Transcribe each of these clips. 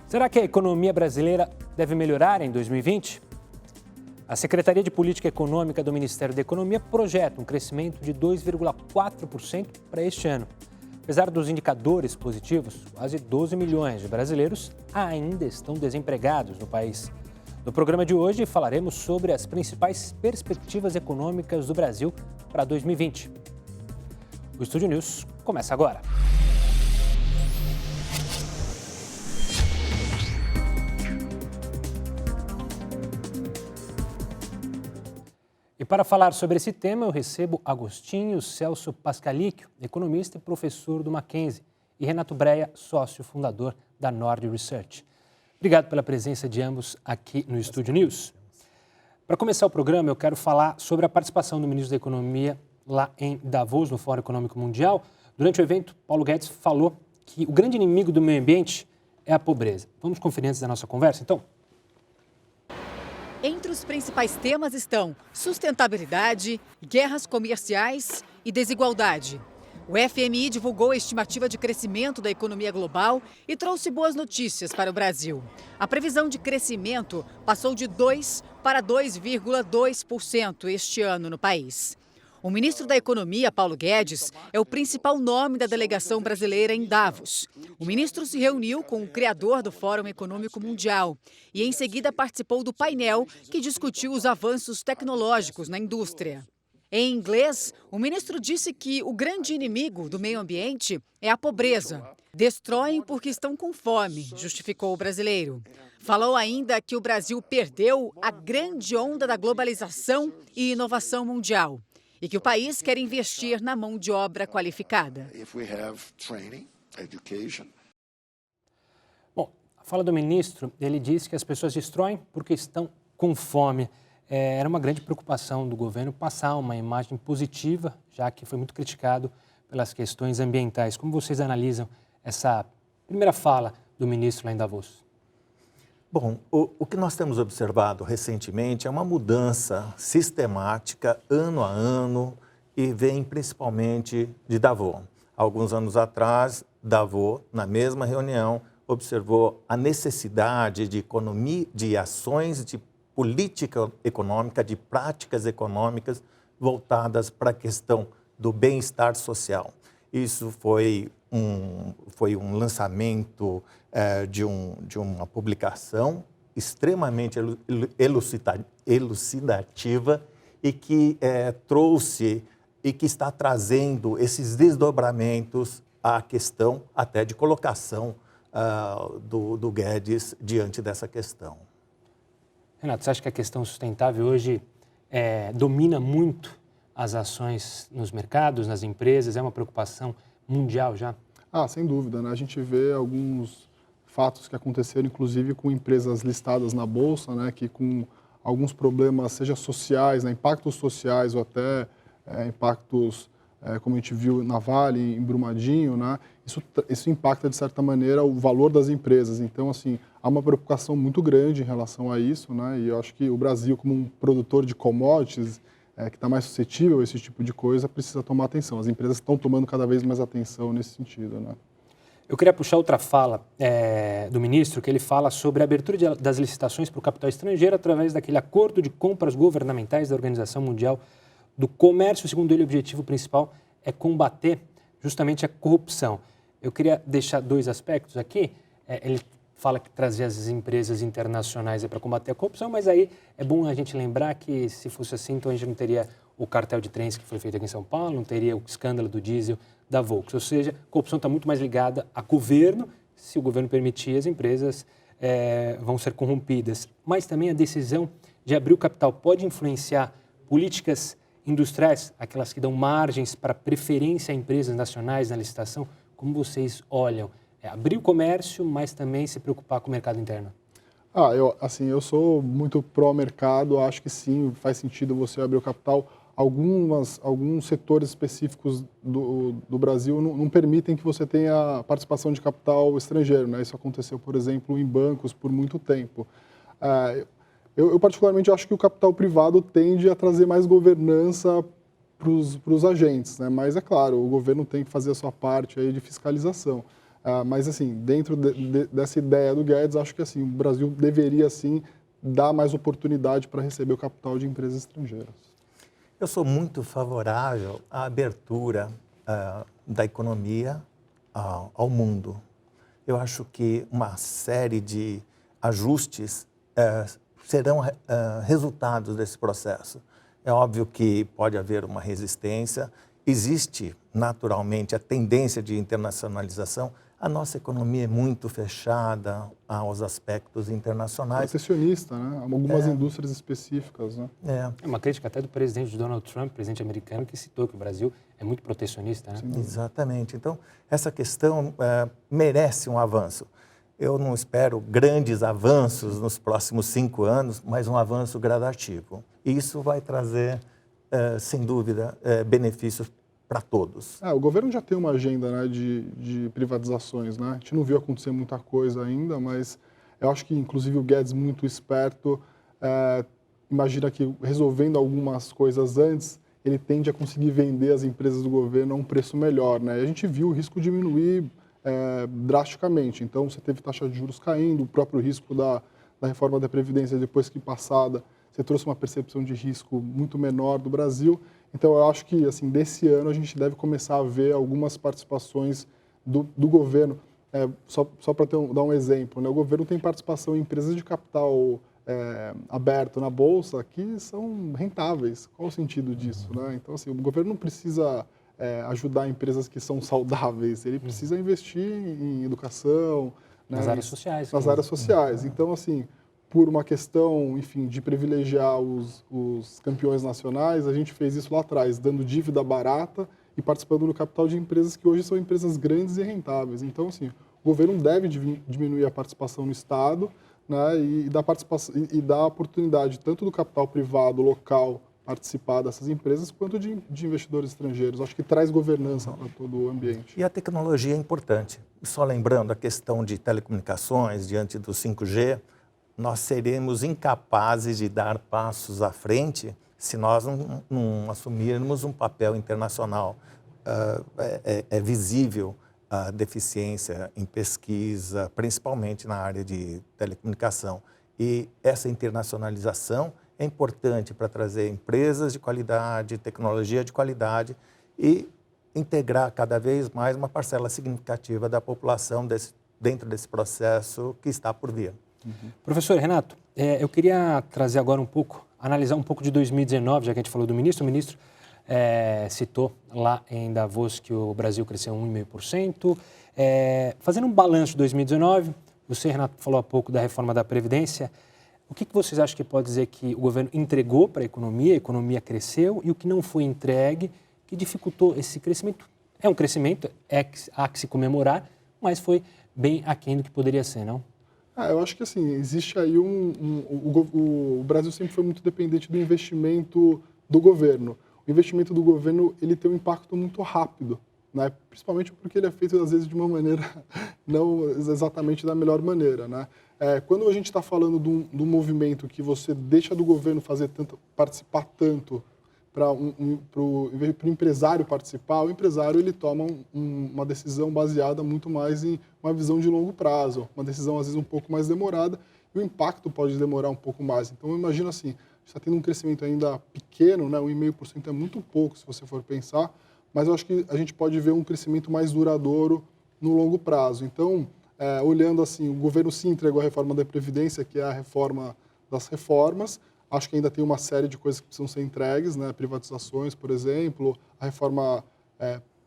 Será que a economia brasileira deve melhorar em 2020? A Secretaria de Política Econômica do Ministério da Economia projeta um crescimento de 2,4% para este ano. Apesar dos indicadores positivos, quase 12 milhões de brasileiros ainda estão desempregados no país. No programa de hoje, falaremos sobre as principais perspectivas econômicas do Brasil para 2020. O Estúdio News começa agora. E para falar sobre esse tema, eu recebo Agostinho Celso Pascalíquio, economista e professor do Mackenzie, e Renato Breia, sócio fundador da Nord Research. Obrigado pela presença de ambos aqui no Estúdio News. Para começar o programa, eu quero falar sobre a participação do ministro da Economia lá em Davos, no Fórum Econômico Mundial. Durante o evento, Paulo Guedes falou que o grande inimigo do meio ambiente é a pobreza. Vamos conferir antes da nossa conversa, então? Entre os principais temas estão sustentabilidade, guerras comerciais e desigualdade. O FMI divulgou a estimativa de crescimento da economia global e trouxe boas notícias para o Brasil. A previsão de crescimento passou de 2% para 2,2% este ano no país. O ministro da Economia, Paulo Guedes, é o principal nome da delegação brasileira em Davos. O ministro se reuniu com o criador do Fórum Econômico Mundial e, em seguida, participou do painel que discutiu os avanços tecnológicos na indústria. Em inglês, o ministro disse que o grande inimigo do meio ambiente é a pobreza. Destroem porque estão com fome, justificou o brasileiro. Falou ainda que o Brasil perdeu a grande onda da globalização e inovação mundial e que o país quer investir na mão de obra qualificada. Bom, a fala do ministro, ele disse que as pessoas destroem porque estão com fome. Era uma grande preocupação do governo passar uma imagem positiva, já que foi muito criticado pelas questões ambientais. Como vocês analisam essa primeira fala do ministro lá em Davos? Bom, o que nós temos observado recentemente é uma mudança sistemática, ano a ano, e vem principalmente de Davos. Alguns anos atrás, Davos, na mesma reunião, observou a necessidade de economia, de ações de política econômica, de práticas econômicas voltadas para a questão do bem-estar social. Isso foi um lançamento de uma publicação extremamente elucidativa e que trouxe e que está trazendo esses desdobramentos à questão até de colocação do Guedes diante dessa questão. Renato, você acha que a questão sustentável hoje domina muito as ações nos mercados, nas empresas? É uma preocupação mundial já? Sem dúvida, né? A gente vê alguns fatos que aconteceram, inclusive com empresas listadas na Bolsa, né, que com alguns problemas, seja sociais, né, impactos sociais ou até impactos, como a gente viu na Vale, em Brumadinho, né, isso impacta, de certa maneira, o valor das empresas. Então, assim, há uma preocupação muito grande em relação a isso, né, e eu acho que o Brasil, como um produtor de commodities, que está mais suscetível a esse tipo de coisa, precisa tomar atenção. As empresas estão tomando cada vez mais atenção nesse sentido, né? Eu queria puxar outra fala do ministro, que ele fala sobre a abertura das licitações para o capital estrangeiro através daquele acordo de compras governamentais da Organização Mundial do Comércio. Segundo ele, o objetivo principal é combater justamente a corrupção. Eu queria deixar dois aspectos aqui. Ele fala que trazer as empresas internacionais para combater a corrupção, mas aí é bom a gente lembrar que, se fosse assim, então a gente não teria o cartel de trens que foi feito aqui em São Paulo, não teria o escândalo do diesel da Volks. Ou seja, a corrupção está muito mais ligada a governo. Se o governo permitir, as empresas vão ser corrompidas. Mas também a decisão de abrir o capital pode influenciar políticas industriais, aquelas que dão margens para preferência a empresas nacionais na licitação. Como vocês olham? Abrir o comércio, mas também se preocupar com o mercado interno? Eu sou muito pró-mercado, acho que sim, faz sentido você abrir o capital. Alguns setores específicos do Brasil não permitem que você tenha participação de capital estrangeiro, né? Isso aconteceu, por exemplo, em bancos por muito tempo. Eu particularmente acho que o capital privado tende a trazer mais governança para os agentes, né? Mas é claro, o governo tem que fazer a sua parte aí de fiscalização. Mas, assim, dentro dessa ideia do Guedes, acho que assim, o Brasil deveria, sim, dar mais oportunidade para receber o capital de empresas estrangeiras. Eu sou muito favorável à abertura da economia ao mundo. Eu acho que uma série de ajustes serão resultados desse processo. É óbvio que pode haver uma resistência, existe naturalmente a tendência de internacionalização. A nossa economia é muito fechada aos aspectos internacionais. Protecionista, né? Algumas indústrias específicas, né? É uma crítica até do presidente Donald Trump, presidente americano, que citou que o Brasil é muito protecionista, né? Sim, exatamente. Então, essa questão merece um avanço. Eu não espero grandes avanços nos próximos 5 anos, mas um avanço gradativo. E isso vai trazer, sem dúvida, benefícios para todos. O governo já tem uma agenda, né, de privatizações, né? A gente não viu acontecer muita coisa ainda, mas eu acho que, inclusive, o Guedes, muito esperto, imagina que, resolvendo algumas coisas antes, ele tende a conseguir vender as empresas do governo a um preço melhor, né? E a gente viu o risco diminuir drasticamente. Então, você teve taxa de juros caindo, o próprio risco da reforma da Previdência, depois que passada, você trouxe uma percepção de risco muito menor do Brasil. Então, eu acho que, assim, desse ano a gente deve começar a ver algumas participações do governo. Só para dar um exemplo, né? O governo tem participação em empresas de capital aberto na Bolsa que são rentáveis. Qual o sentido disso, né? Então, assim, o governo não precisa ajudar empresas que são saudáveis, ele precisa investir em educação, né? Nas áreas sociais. Nas áreas sociais. Então, assim, por uma questão, enfim, de privilegiar os campeões nacionais, a gente fez isso lá atrás, dando dívida barata e participando do capital de empresas que hoje são empresas grandes e rentáveis. Então, assim, o governo deve diminuir a participação no Estado, né, e dar oportunidade tanto do capital privado local participar dessas empresas, quanto de investidores estrangeiros. Acho que traz governança para todo o ambiente. E a tecnologia é importante. Só lembrando a questão de telecomunicações diante do 5G, nós seremos incapazes de dar passos à frente se nós não assumirmos um papel internacional. É visível a deficiência em pesquisa, principalmente na área de telecomunicação. E essa internacionalização é importante para trazer empresas de qualidade, tecnologia de qualidade e integrar cada vez mais uma parcela significativa da população dentro desse processo que está por vir. Professor Renato, eu queria trazer agora analisar um pouco de 2019, já que a gente falou do ministro. O ministro citou lá em Davos que o Brasil cresceu 1,5%. Fazendo um balanço de 2019, você, Renato, falou há pouco da reforma da Previdência. O que vocês acham que pode dizer que o governo entregou para a economia cresceu, e o que não foi entregue, que dificultou esse crescimento? É um crescimento, há que se comemorar, mas foi bem aquém do que poderia ser, não? Eu acho que, assim, existe aí o Brasil sempre foi muito dependente do investimento do governo. O investimento do governo, ele tem um impacto muito rápido, né? Principalmente porque ele é feito, às vezes, de uma maneira não exatamente da melhor maneira, né? Quando a gente está falando de um movimento que você deixa do governo participar tanto para o empresário participar, o empresário ele toma uma decisão baseada muito mais em uma visão de longo prazo, uma decisão às vezes um pouco mais demorada, e o impacto pode demorar um pouco mais. Então, eu imagino assim, está tendo um crescimento ainda pequeno, né? 1,5% é muito pouco se você for pensar, mas eu acho que a gente pode ver um crescimento mais duradouro no longo prazo. Então, olhando assim, o governo sim entregou a reforma da Previdência, que é a reforma das reformas. Acho que ainda tem uma série de coisas que precisam ser entregues, né? Privatizações, por exemplo. A reforma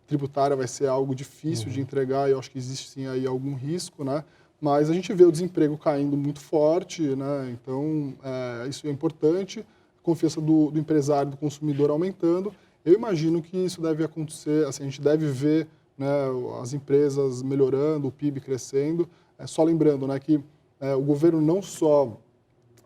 tributária vai ser algo difícil de entregar, e eu acho que existe sim aí algum risco, né? Mas a gente vê o desemprego caindo muito forte, né? Então, isso é importante. A confiança do empresário, do consumidor aumentando. Eu imagino que isso deve acontecer, assim, a gente deve ver, né, as empresas melhorando, o PIB crescendo. Só lembrando, né, que o governo não só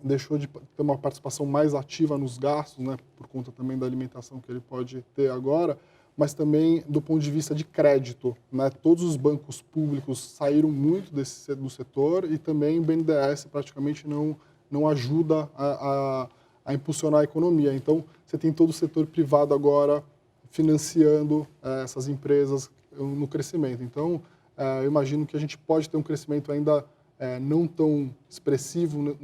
deixou de ter uma participação mais ativa nos gastos, né, por conta também da alimentação que ele pode ter agora, mas também do ponto de vista de crédito, né? Todos os bancos públicos saíram muito do setor, e também o BNDES praticamente não ajuda a impulsionar a economia. Então, você tem todo o setor privado agora financiando essas empresas no crescimento. Então, eu imagino que a gente pode ter um crescimento ainda não tão expressivo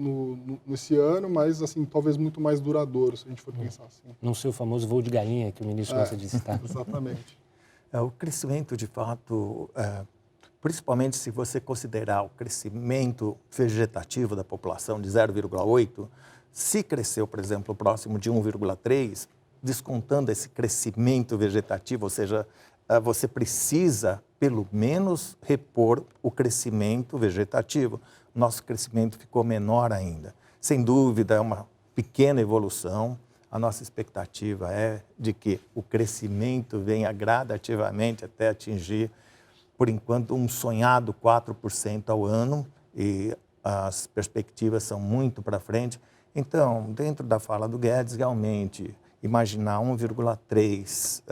nesse ano, mas assim, talvez muito mais duradouro, se a gente for pensar assim. Não ser o famoso voo de galinha que o ministro gosta de citar. Exatamente. O crescimento, de fato, principalmente se você considerar o crescimento vegetativo da população de 0,8, se cresceu, por exemplo, próximo de 1,3, descontando esse crescimento vegetativo, ou seja, você precisa, pelo menos, repor o crescimento vegetativo. Nosso crescimento ficou menor ainda. Sem dúvida, é uma pequena evolução. A nossa expectativa é de que o crescimento venha gradativamente até atingir, por enquanto, um sonhado 4% ao ano, e as perspectivas são muito para frente. Então, dentro da fala do Guedes, realmente, imaginar 1,3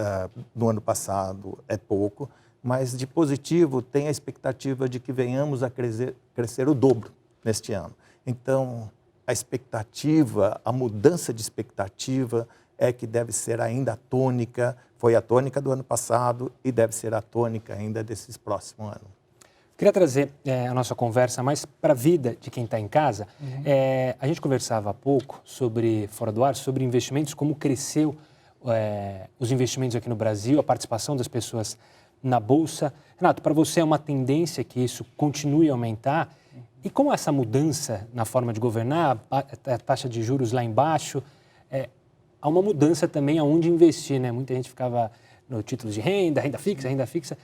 no ano passado é pouco, mas de positivo tem a expectativa de que venhamos a crescer o dobro neste ano. Então, a expectativa, a mudança de expectativa é que deve ser ainda a tônica, foi a tônica do ano passado e deve ser a tônica ainda desses próximos anos. Queria trazer a nossa conversa mais para a vida de quem está em casa. A gente conversava há pouco, fora do ar, sobre investimentos, como cresceu os investimentos aqui no Brasil, a participação das pessoas na Bolsa. Renato, para você é uma tendência que isso continue a aumentar? E como essa mudança na forma de governar, a taxa de juros lá embaixo, há uma mudança também aonde investir, né? Muita gente ficava no títulos de renda, renda fixa.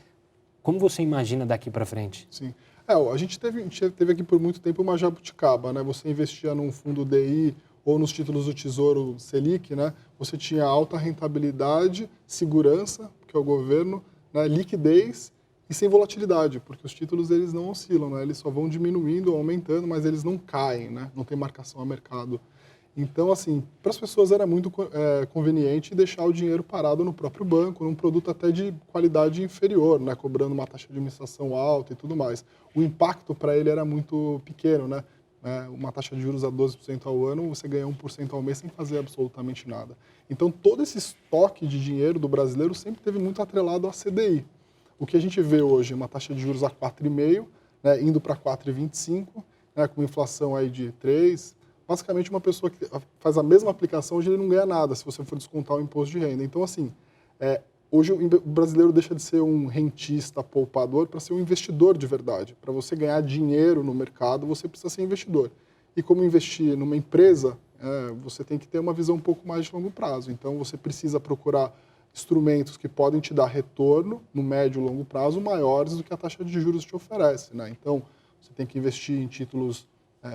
Como você imagina daqui para frente? Sim. A gente teve aqui por muito tempo uma jabuticaba, né? Você investia num fundo DI ou nos títulos do Tesouro Selic, né? Você tinha alta rentabilidade, segurança, que é o governo, né? Liquidez e sem volatilidade, porque os títulos eles não oscilam, né? Eles só vão diminuindo ou aumentando, mas eles não caem, né? Não tem marcação a mercado. Então, assim, para as pessoas era muito conveniente deixar o dinheiro parado no próprio banco, num produto até de qualidade inferior, né? Cobrando uma taxa de administração alta e tudo mais. O impacto para ele era muito pequeno, né? Uma taxa de juros a 12% ao ano, você ganha 1% ao mês sem fazer absolutamente nada. Então, todo esse estoque de dinheiro do brasileiro sempre teve muito atrelado à CDI. O que a gente vê hoje é uma taxa de juros a 4,5%, né? Indo para 4,25%, né? Com inflação aí de 3%. Basicamente, uma pessoa que faz a mesma aplicação, hoje ele não ganha nada se você for descontar o imposto de renda. Então, assim, hoje o brasileiro deixa de ser um rentista poupador para ser um investidor de verdade. Para você ganhar dinheiro no mercado, você precisa ser investidor. E como investir numa empresa, você tem que ter uma visão um pouco mais de longo prazo. Então, você precisa procurar instrumentos que podem te dar retorno no médio e longo prazo maiores do que a taxa de juros te oferece, né? Então, você tem que investir em títulos,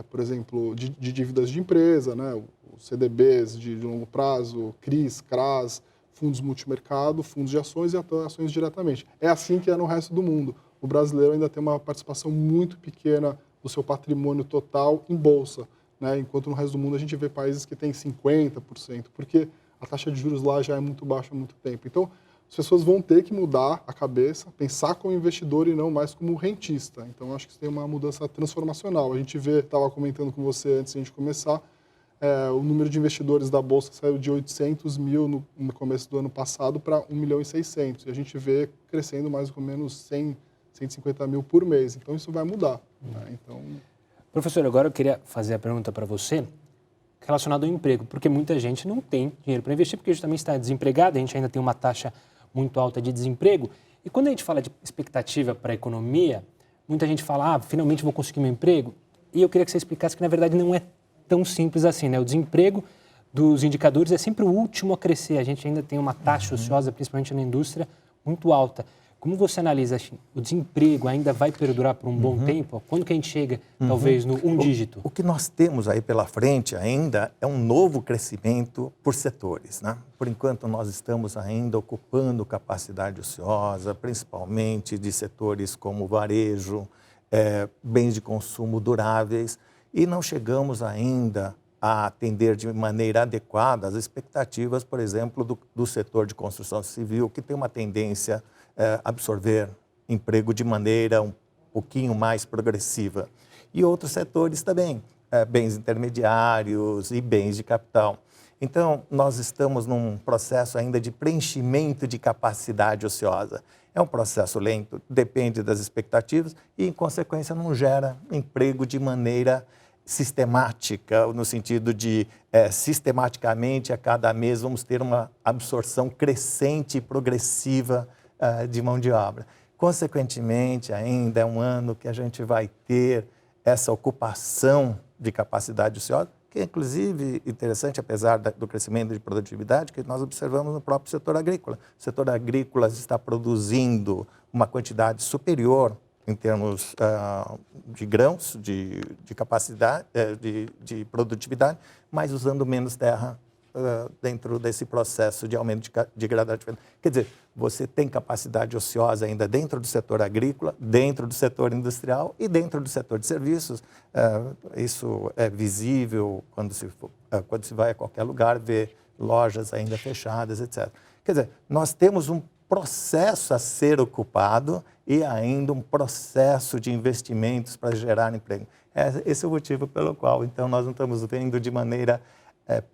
por exemplo, de dívidas de empresa, né? Os CDBs de longo prazo, CRIs, CRAs, fundos multimercado, fundos de ações e ações diretamente. É assim que é no resto do mundo. O brasileiro ainda tem uma participação muito pequena do seu patrimônio total em bolsa, né? Enquanto no resto do mundo a gente vê países que têm 50%, porque a taxa de juros lá já é muito baixa há muito tempo. Então, as pessoas vão ter que mudar a cabeça, pensar como investidor e não mais como rentista. Então, acho que isso tem uma mudança transformacional. A gente vê, estava comentando com você antes de a gente começar, o número de investidores da Bolsa saiu de 800 mil no começo do ano passado para 1,6 milhão. E a gente vê crescendo mais ou menos 100, 150 mil por mês. Então, isso vai mudar. Né? Então... Professor, agora eu queria fazer a pergunta para você relacionada ao emprego, porque muita gente não tem dinheiro para investir, porque justamente está desempregado, a gente ainda tem uma taxa muito alta de desemprego. E quando a gente fala de expectativa para a economia, muita gente fala, finalmente vou conseguir meu emprego. E eu queria que você explicasse que, na verdade, não é tão simples assim, né? O desemprego dos indicadores é sempre o último a crescer. A gente ainda tem uma taxa ociosa, principalmente na indústria, muito alta. Como você analisa, o desemprego ainda vai perdurar por um bom tempo? Quando que a gente chega, talvez, no dígito? O que nós temos aí pela frente ainda é um novo crescimento por setores, né? Por enquanto, nós estamos ainda ocupando capacidade ociosa, principalmente de setores como varejo, bens de consumo duráveis, e não chegamos ainda a atender de maneira adequada as expectativas, por exemplo, do setor de construção civil, que tem uma tendência absorver emprego de maneira um pouquinho mais progressiva. E outros setores também, bens intermediários e bens de capital. Então, nós estamos num processo ainda de preenchimento de capacidade ociosa. É um processo lento, depende das expectativas e, em consequência, não gera emprego de maneira sistemática, no sentido de, sistematicamente, a cada mês, vamos ter uma absorção crescente e progressiva de mão de obra. Consequentemente, ainda é um ano que a gente vai ter essa ocupação de capacidade ociosa, que é, inclusive, interessante, apesar do crescimento de produtividade, que nós observamos no próprio setor agrícola. O setor agrícola está produzindo uma quantidade superior em termos de grãos, de capacidade, de produtividade, mas usando menos terra dentro desse processo de aumento de gradatividade. Quer dizer, você tem capacidade ociosa ainda dentro do setor agrícola, dentro do setor industrial e dentro do setor de serviços. Isso é visível quando se vai a qualquer lugar, vê lojas ainda fechadas, etc. Quer dizer, nós temos um processo a ser ocupado e ainda um processo de investimentos para gerar emprego. Esse é o motivo pelo qual, então, nós não estamos vendo de maneira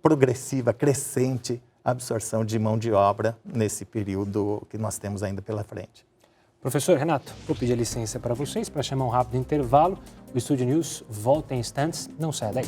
progressiva, crescente, a absorção de mão de obra nesse período que nós temos ainda pela frente. Professor Renato, vou pedir licença para vocês para chamar um rápido intervalo. O Estúdio News volta em instantes, não saia daí.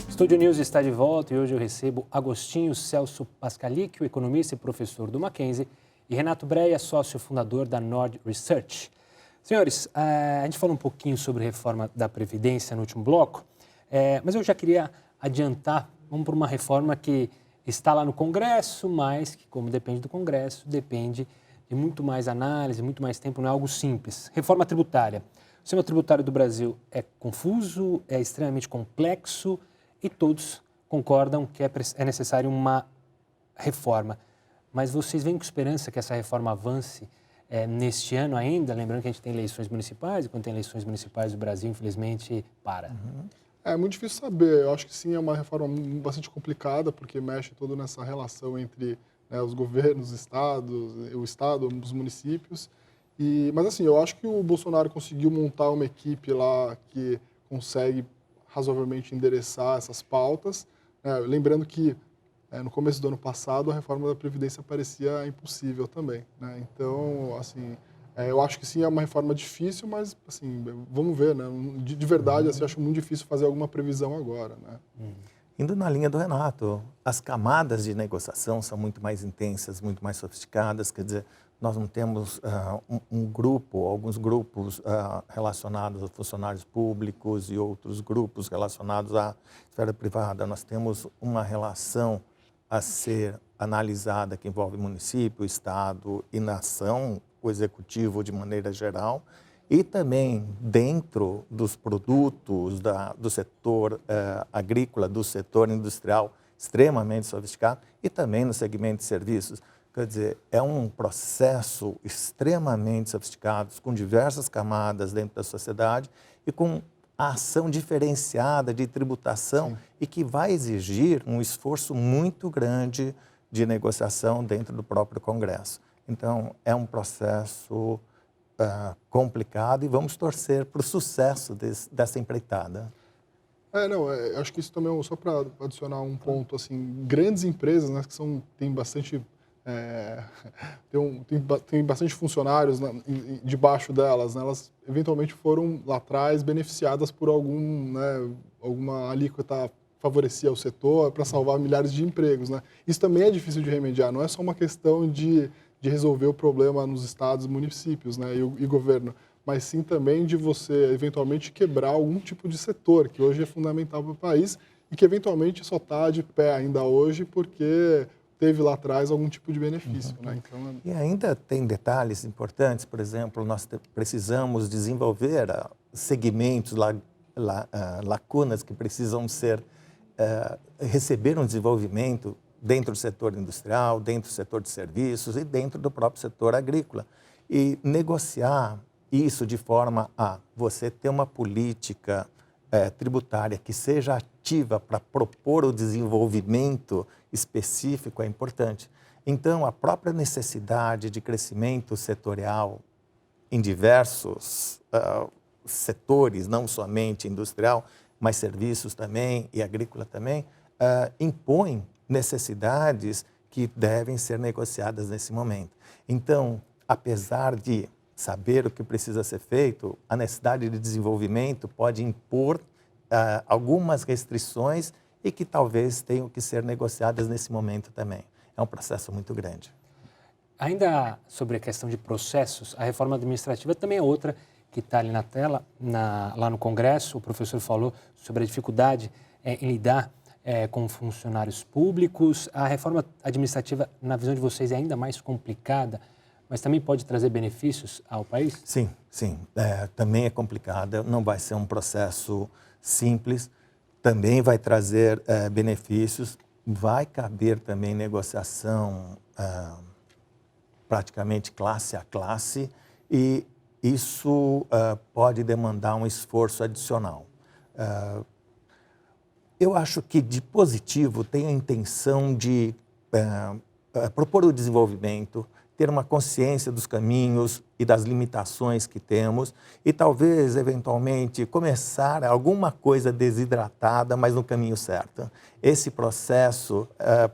Estúdio News está de volta e hoje eu recebo Agostinho Celso Pascalic, o economista e professor do Mackenzie, e Renato Breia, sócio fundador da Nord Research. Senhores, a gente falou um pouquinho sobre reforma da Previdência no último bloco, mas eu já queria adiantar, vamos para uma reforma que está lá no Congresso, mas que, como depende do Congresso, depende de muito mais análise, muito mais tempo, não é algo simples. Reforma tributária. O sistema tributário do Brasil é confuso, é extremamente complexo, e todos concordam que é necessário uma reforma. Mas vocês veem com esperança que essa reforma avance neste ano ainda? Lembrando que a gente tem eleições municipais, e quando tem eleições municipais, o Brasil, infelizmente, para. É muito difícil saber. Eu acho que sim, é uma reforma bastante complicada, porque mexe toda nessa relação entre os governos, o Estado, os municípios. Mas, assim, eu acho que o Bolsonaro conseguiu montar uma equipe lá que consegue razoavelmente endereçar essas pautas. Lembrando que no começo do ano passado a reforma da Previdência parecia impossível também, né? Então, assim, eu acho que sim, é uma reforma difícil, mas, assim, vamos ver, né? De verdade, assim, eu acho muito difícil fazer alguma previsão agora, né? Indo na linha do Renato, as camadas de negociação são muito mais intensas, muito mais sofisticadas, quer dizer, nós não temos alguns grupos relacionados a funcionários públicos e outros grupos relacionados à esfera privada. Nós temos uma relação a ser analisada que envolve município, Estado e nação, o executivo de maneira geral, e também dentro dos produtos do setor agrícola, do setor industrial, extremamente sofisticado, e também no segmento de serviços. Quer dizer, é um processo extremamente sofisticado, com diversas camadas dentro da sociedade e com a ação diferenciada de tributação. Sim. E que vai exigir um esforço muito grande de negociação dentro do próprio Congresso. Então, é um processo complicado e vamos torcer para o sucesso dessa empreitada. Acho que isso também, só para adicionar um ponto, assim, grandes empresas, né, que têm bastante... tem bastante funcionários debaixo delas, né? Elas eventualmente foram lá atrás beneficiadas por alguma alíquota favorecia o setor para salvar milhares de empregos, né? Isso também é difícil de remediar, não é só uma questão de resolver o problema nos estados, municípios, né, e governo, mas sim também de você eventualmente quebrar algum tipo de setor que hoje é fundamental para o país e que eventualmente só está de pé ainda hoje porque teve lá atrás algum tipo de benefício. Né? Então, E ainda tem detalhes importantes, por exemplo, nós precisamos desenvolver segmentos, lacunas que precisam receber um desenvolvimento dentro do setor industrial, dentro do setor de serviços e dentro do próprio setor agrícola. E negociar isso de forma a você ter uma política tributária que seja ativa para propor o desenvolvimento específico é importante. Então, a própria necessidade de crescimento setorial em diversos setores, não somente industrial, mas serviços também e agrícola também, impõe necessidades que devem ser negociadas nesse momento. Então, apesar de saber o que precisa ser feito, a necessidade de desenvolvimento pode impor algumas restrições e que talvez tenham que ser negociadas nesse momento também. É um processo muito grande. Ainda sobre a questão de processos, a reforma administrativa também é outra que está ali na tela, lá no Congresso. O professor falou sobre a dificuldade em lidar com funcionários públicos. A reforma administrativa, na visão de vocês, é ainda mais complicada, mas também pode trazer benefícios ao país? Sim, sim. Também é complicada, não vai ser um processo simples, também vai trazer benefícios, vai caber também negociação praticamente classe a classe e isso pode demandar um esforço adicional. Eu acho que de positivo tem a intenção de propor o desenvolvimento, ter uma consciência dos caminhos e das limitações que temos e talvez, eventualmente, começar alguma coisa desidratada, mas no caminho certo. Esse processo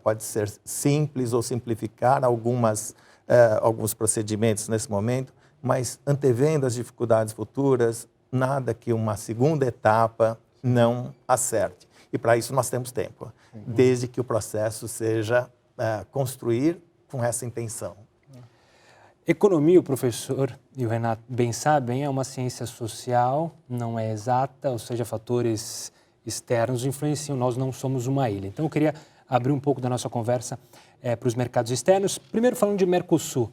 pode ser simples ou simplificar alguns procedimentos nesse momento, mas antevendo as dificuldades futuras, nada que uma segunda etapa não acerte. E para isso nós temos tempo, desde que o processo seja construir com essa intenção. Economia, o professor e o Renato bem sabem, é uma ciência social, não é exata, ou seja, fatores externos influenciam, nós não somos uma ilha. Então eu queria abrir um pouco da nossa conversa para os mercados externos. Primeiro falando de Mercosul.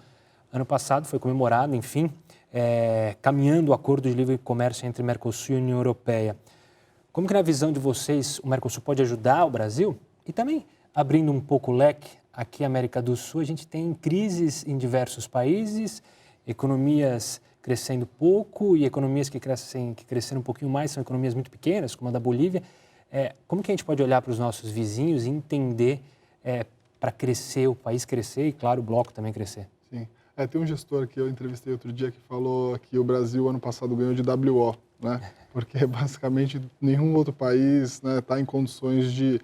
Ano passado foi comemorado, enfim, caminhando o acordo de livre comércio entre Mercosul e União Europeia. Como que na visão de vocês o Mercosul pode ajudar o Brasil? E também, abrindo um pouco o leque, aqui na América do Sul a gente tem crises em diversos países, economias crescendo pouco e economias que cresceram um pouquinho mais são economias muito pequenas, como a da Bolívia. Como que a gente pode olhar para os nossos vizinhos e entender para crescer, o país crescer e, claro, o bloco também crescer? Sim. Tem um gestor que eu entrevistei outro dia que falou que o Brasil, ano passado, ganhou de WO, né? Porque, basicamente, nenhum outro país está em condições de...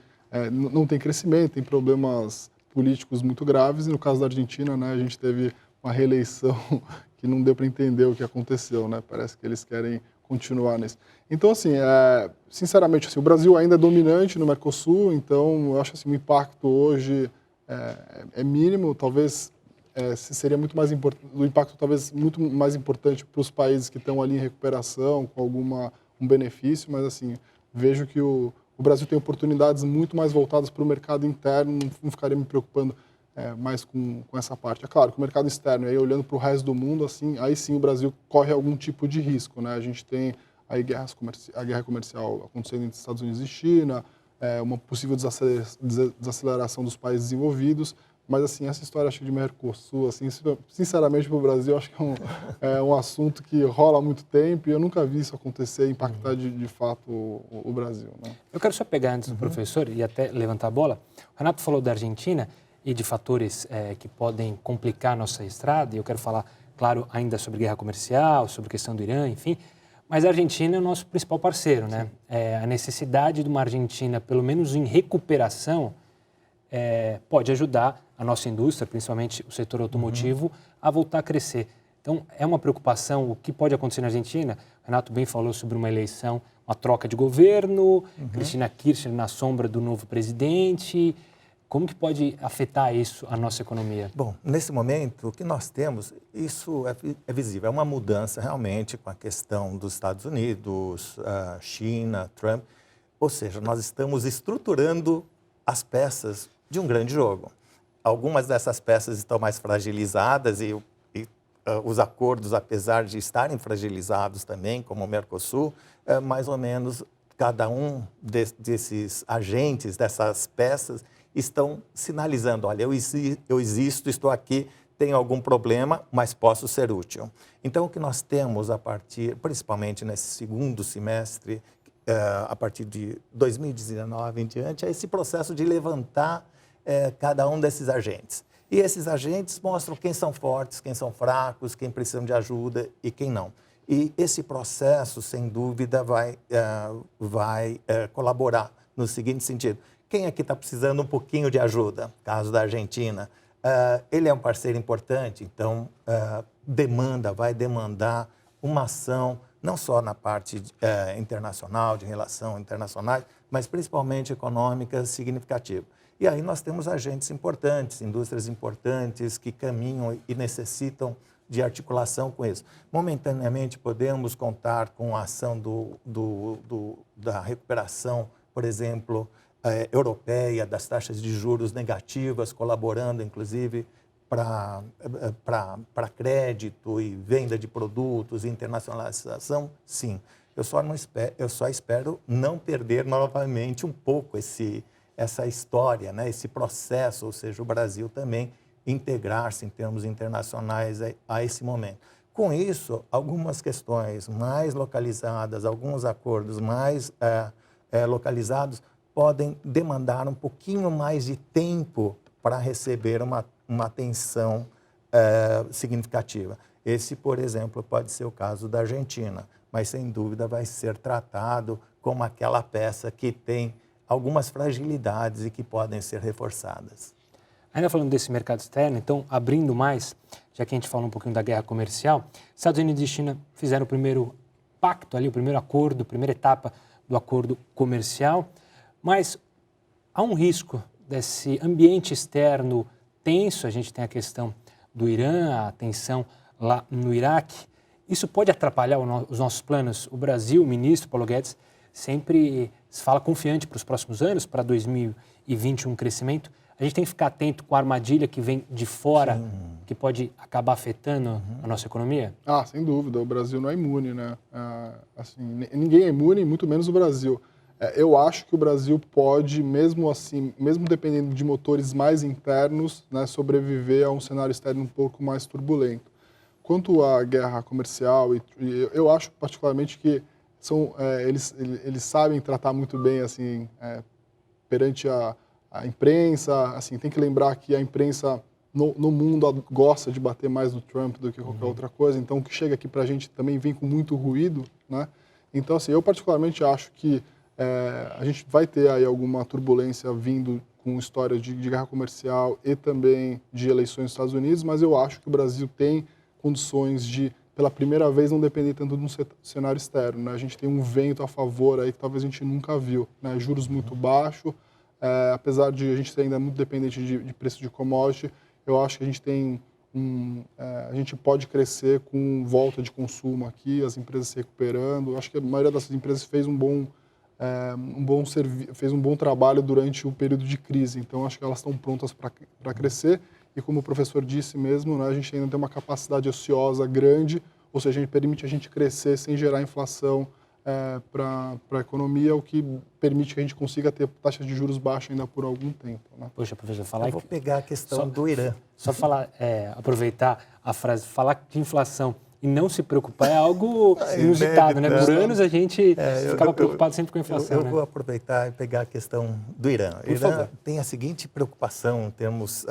não tem crescimento, tem problemas políticos muito graves. E, no caso da Argentina, né, a gente teve uma reeleição que não deu para entender o que aconteceu, né? Parece que eles querem continuar nisso. Então, assim, sinceramente, assim, o Brasil ainda é dominante no Mercosul, então eu acho assim, o impacto hoje é mínimo, talvez... seria muito mais importante, o impacto talvez muito mais importante para os países que estão ali em recuperação, com um benefício, mas assim, vejo que o Brasil tem oportunidades muito mais voltadas para o mercado interno, não ficaria me preocupando mais com essa parte. É claro que o mercado externo, aí olhando para o resto do mundo, assim, aí sim o Brasil corre algum tipo de risco, né? A gente tem aí a guerra comercial acontecendo entre Estados Unidos e China, uma possível desaceleração dos países desenvolvidos. Mas, assim, essa história, acho que de Mercosul, assim, sinceramente, para o Brasil, acho que é um assunto que rola há muito tempo e eu nunca vi isso acontecer e impactar de fato o Brasil, né? Eu quero só pegar antes do professor e até levantar a bola. O Renato falou da Argentina e de fatores que podem complicar a nossa estrada, e eu quero falar, claro, ainda sobre guerra comercial, sobre questão do Irã, enfim. Mas a Argentina é o nosso principal parceiro, né? A necessidade de uma Argentina, pelo menos em recuperação, pode ajudar a nossa indústria, principalmente o setor automotivo, a voltar a crescer. Então, é uma preocupação o que pode acontecer na Argentina. O Renato bem falou sobre uma eleição, uma troca de governo, Cristina Kirchner na sombra do novo presidente. Como que pode afetar isso a nossa economia? Bom, nesse momento, o que nós temos, isso é visível, é uma mudança realmente com a questão dos Estados Unidos, China, Trump. Ou seja, nós estamos estruturando as peças de um grande jogo. Algumas dessas peças estão mais fragilizadas e os acordos, apesar de estarem fragilizados também, como o Mercosul, mais ou menos cada um desses agentes, dessas peças, estão sinalizando, olha, eu existo, estou aqui, tenho algum problema, mas posso ser útil. Então, o que nós temos principalmente nesse segundo semestre, a partir de 2019 em diante, é esse processo de levantar cada um desses agentes. E esses agentes mostram quem são fortes, quem são fracos, quem precisam de ajuda e quem não. E esse processo, sem dúvida, vai colaborar no seguinte sentido. Quem aqui está precisando um pouquinho de ajuda? Caso da Argentina. Ele é um parceiro importante, então vai demandar uma ação, não só na parte internacional, de relações internacionais, mas principalmente econômica significativa. E aí nós temos agentes importantes, indústrias importantes que caminham e necessitam de articulação com isso. Momentaneamente podemos contar com a ação da recuperação, por exemplo, europeia, das taxas de juros negativas, colaborando inclusive para crédito e venda de produtos, internacionalização, sim. Eu só espero não perder novamente um pouco essa história, né? Esse processo, ou seja, o Brasil também integrar-se em termos internacionais a esse momento. Com isso, algumas questões mais localizadas, alguns acordos mais localizados podem demandar um pouquinho mais de tempo para receber uma atenção significativa. Esse, por exemplo, pode ser o caso da Argentina, mas sem dúvida vai ser tratado como aquela peça que tem algumas fragilidades e que podem ser reforçadas. Ainda falando desse mercado externo, então, abrindo mais, já que a gente falou um pouquinho da guerra comercial, Estados Unidos e China fizeram o primeiro pacto ali, o primeiro acordo, a primeira etapa do acordo comercial, mas há um risco desse ambiente externo tenso. A gente tem a questão do Irã, a tensão lá no Iraque. Isso pode atrapalhar os nossos planos? O Brasil, o ministro Paulo Guedes, sempre se fala confiante para os próximos anos, para 2021 crescimento. A gente tem que ficar atento com a armadilha que vem de fora, sim, que pode acabar afetando a nossa economia? Sem dúvida. O Brasil não é imune, né? Ninguém é imune, muito menos o Brasil. Eu acho que o Brasil pode, mesmo assim, mesmo dependendo de motores mais internos, né, sobreviver a um cenário externo um pouco mais turbulento. Quanto à guerra comercial, eu acho particularmente que eles sabem tratar muito bem assim, perante a imprensa. Assim, tem que lembrar que a imprensa no mundo gosta de bater mais no Trump do que qualquer outra coisa. Então, o que chega aqui para a gente também vem com muito ruído, né? Então, assim, eu particularmente acho que a gente vai ter aí alguma turbulência vindo com história de guerra comercial e também de eleições nos Estados Unidos, mas eu acho que o Brasil tem condições de, pela primeira vez, não depender tanto de um cenário externo, né? A gente tem um vento a favor aí que talvez a gente nunca viu, né? Juros muito baixos, apesar de a gente ser ainda muito dependente de preço de commodity, eu acho que a gente tem a gente pode crescer com volta de consumo aqui, as empresas se recuperando. Eu acho que a maioria dessas empresas fez um bom trabalho durante o período de crise, então acho que elas estão prontas para crescer. E como o professor disse mesmo, né, a gente ainda tem uma capacidade ociosa grande, ou seja, permite a gente crescer sem gerar inflação para a economia, o que permite que a gente consiga ter taxas de juros baixas ainda por algum tempo, né? Poxa, professor, falar... Eu vou pegar a questão do Irã. Só falar, aproveitar a frase, falar de inflação e não se preocupar é algo inusitado, né? Por anos a gente ficava preocupado sempre com a inflação. Eu vou aproveitar e pegar a questão do Irã. O Irã tem a seguinte preocupação em termos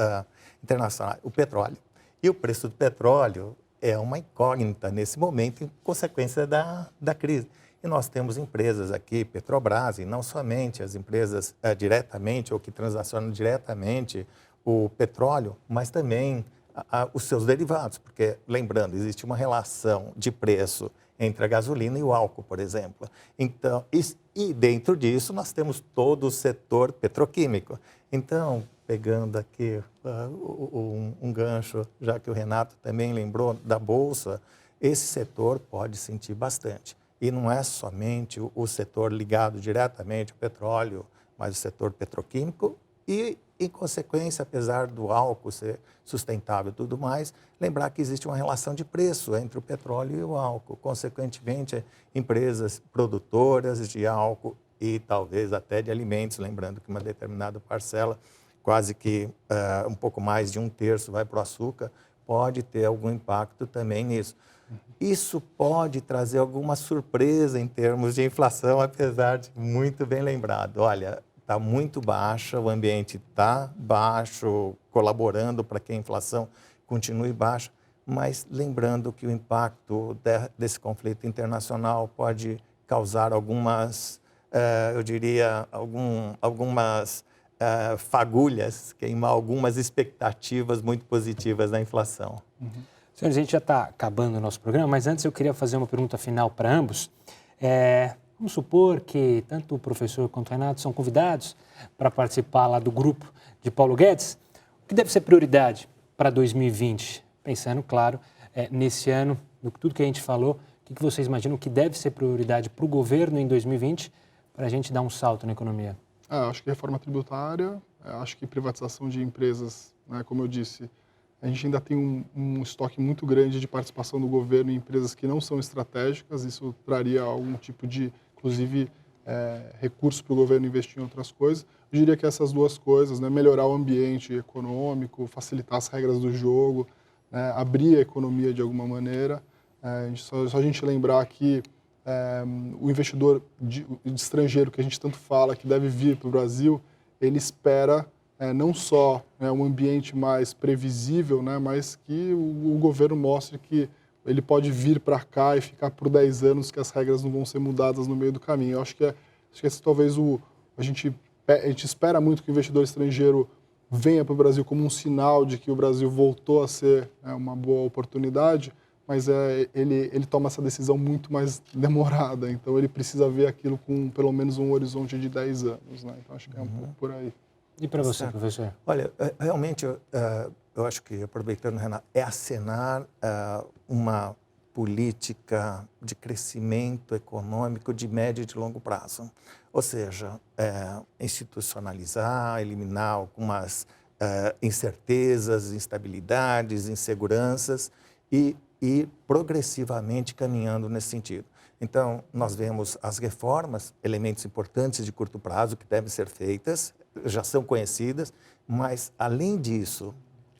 internacionais, o petróleo. E o preço do petróleo é uma incógnita nesse momento, em consequência da crise. E nós temos empresas aqui, Petrobras, e não somente as empresas diretamente ou que transacionam diretamente o petróleo, mas também os seus derivados, porque, lembrando, existe uma relação de preço entre a gasolina e o álcool, por exemplo. Então, e dentro disso nós temos todo o setor petroquímico. Então, pegando aqui um gancho, já que o Renato também lembrou da Bolsa, esse setor pode sentir bastante. E não é somente o setor ligado diretamente ao petróleo, mas o setor petroquímico e, em consequência, apesar do álcool ser sustentável e tudo mais, lembrar que existe uma relação de preço entre o petróleo e o álcool. Consequentemente, empresas produtoras de álcool e talvez até de alimentos, lembrando que uma determinada parcela, quase que um pouco mais de 1/3 vai para o açúcar, pode ter algum impacto também nisso. Isso pode trazer alguma surpresa em termos de inflação, apesar de muito bem lembrado. Olha, está muito baixa, o ambiente está baixo, colaborando para que a inflação continue baixa, mas lembrando que o impacto desse conflito internacional pode causar algumas, eu diria, algumas fagulhas, queimar algumas expectativas muito positivas da inflação. Senhores, a gente já está acabando o nosso programa, mas antes eu queria fazer uma pergunta final para ambos. Vamos supor que tanto o professor quanto o Renato são convidados para participar lá do grupo de Paulo Guedes. O que deve ser prioridade para 2020? Pensando, claro, nesse ano, no tudo que a gente falou, o que vocês imaginam que deve ser prioridade para o governo em 2020 para a gente dar um salto na economia? Acho que reforma tributária, acho que privatização de empresas, né, como eu disse, a gente ainda tem um estoque muito grande de participação do governo em empresas que não são estratégicas, isso traria algum tipo de, inclusive, recurso para o governo investir em outras coisas. Eu diria que essas duas coisas, né, melhorar o ambiente econômico, facilitar as regras do jogo, né, abrir a economia de alguma maneira. Só a gente lembrar que o investidor de estrangeiro que a gente tanto fala que deve vir para o Brasil, ele espera não só um ambiente mais previsível, né, mas que o governo mostre que ele pode vir para cá e ficar por 10 anos, que as regras não vão ser mudadas no meio do caminho. Eu acho que esse talvez a gente espera muito que o investidor estrangeiro venha para o Brasil como um sinal de que o Brasil voltou a ser uma boa oportunidade, mas ele toma essa decisão muito mais demorada, então ele precisa ver aquilo com pelo menos um horizonte de 10 anos. Né? Então acho que é um pouco por aí. E para você, professor? Olha, realmente, eu acho que, aproveitando, Renato, acenar uma política de crescimento econômico de médio e de longo prazo. Ou seja, institucionalizar, eliminar algumas incertezas, instabilidades, inseguranças e ir progressivamente caminhando nesse sentido. Então, nós vemos as reformas, elementos importantes de curto prazo que devem ser feitas, já são conhecidas, mas, além disso,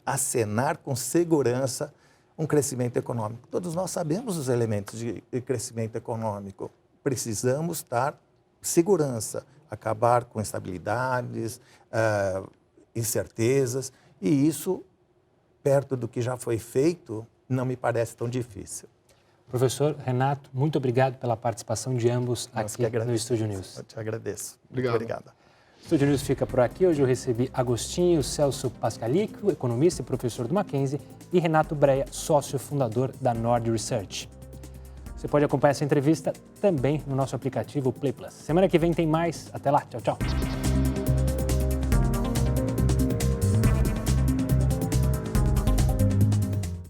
acenar com segurança um crescimento econômico. Todos nós sabemos os elementos de crescimento econômico. Precisamos dar segurança, acabar com instabilidades, incertezas, e isso, perto do que já foi feito, não me parece tão difícil. Professor Renato, muito obrigado pela participação de ambos aqui no Estúdio News. Eu te agradeço. Obrigado. Obrigado. O Estúdio News fica por aqui. Hoje eu recebi Agostinho Celso Pascalico, economista e professor do Mackenzie, e Renato Breia, sócio fundador da Nord Research. Você pode acompanhar essa entrevista também no nosso aplicativo Play Plus. Semana que vem tem mais. Até lá. Tchau, tchau.